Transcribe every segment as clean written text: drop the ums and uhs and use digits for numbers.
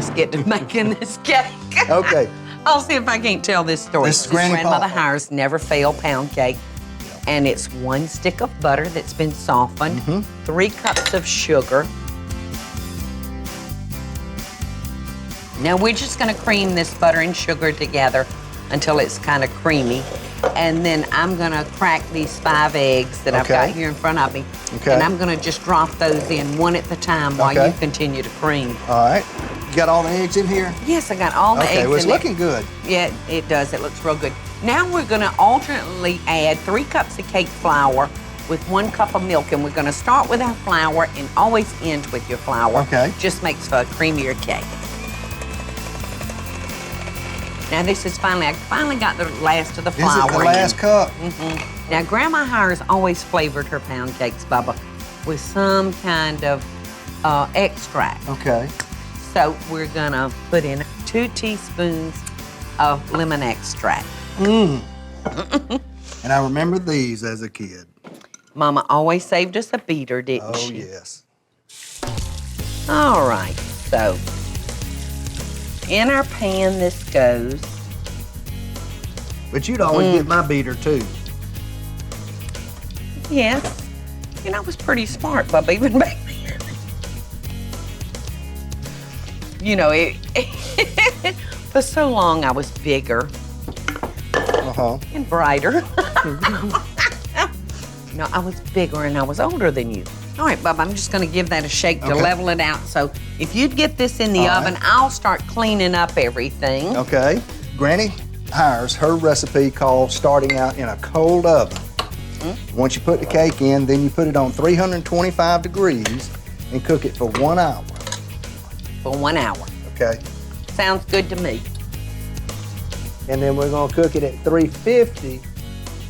let's get to making this cake. Okay. I'll see if I can't tell this story. This is Grandmother Grandmother Hire's Never Fail pound cake. And it's 1 stick of butter that's been softened, 3 cups of sugar. Now we're just gonna cream this butter and sugar together until it's kind of creamy. And then I'm gonna crack these 5 eggs that I've got here in front of me. Okay. And I'm gonna just drop those in one at a time while you continue to cream. All right. You got all the eggs in here? Yes, I got all the eggs in Okay, well, it's there. looking good. Yeah, it does. It looks real good. Now we're gonna alternately add 3 cups of cake flour with 1 cup of milk, and we're gonna start with our flour and always end with your flour. Okay. Just makes for a creamier cake. Now this is I finally got the last of the flour. Is it the last cup? Now Grandma Hire's always flavored her pound cakes, Bubba, with some kind of extract. Okay. So we're gonna put in 2 teaspoons of lemon extract. And I remember these as a kid. Mama always saved us a beater, didn't Oh, she? yes. All right, so in our pan this goes. But you'd always get my beater, too. Yes, you know, I was pretty smart, Bubba, even back then. You know, for so long I was bigger and brighter. No, I was bigger and I was older than you. All right, Bubba, I'm just gonna give that a shake to level it out. So if you'd get this in the oven, I'll start cleaning up everything. Okay. Granny Hire's, her recipe calls starting out in a cold oven. Once you put the cake in, then you put it on 325 degrees and cook it for 1 hour. For 1 hour. Okay. Sounds good to me. And then we're gonna cook it at 350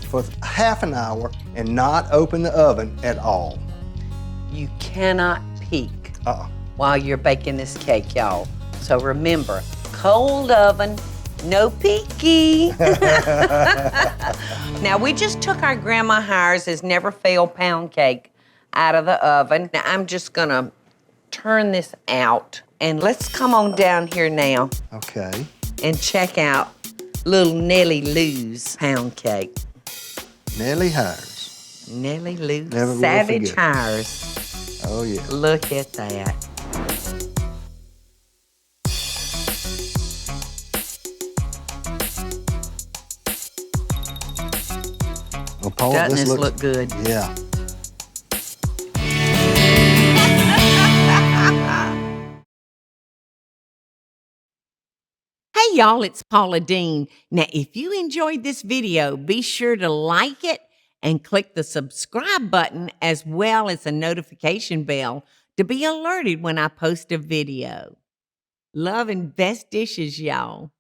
for half an hour and not open the oven at all. You cannot peek while you're baking this cake, y'all. So remember, cold oven, no peeky. Now, we just took our Grandma Hire's Never Fail pound cake out of the oven. Now, I'm just gonna turn this out, and let's come on down here now. Okay. And check out little Nellie Lou's pound cake. Nellie Hire's. Nellie Lou Never will Savage forget. Hire's. Oh, yeah. Look at that. Well, Paula, Doesn't this this looks look good? Yeah. Hey y'all, it's Paula Deen. Now, if you enjoyed this video, be sure to like it and click the subscribe button as well as the notification bell to be alerted when I post a video. Love and best dishes, y'all.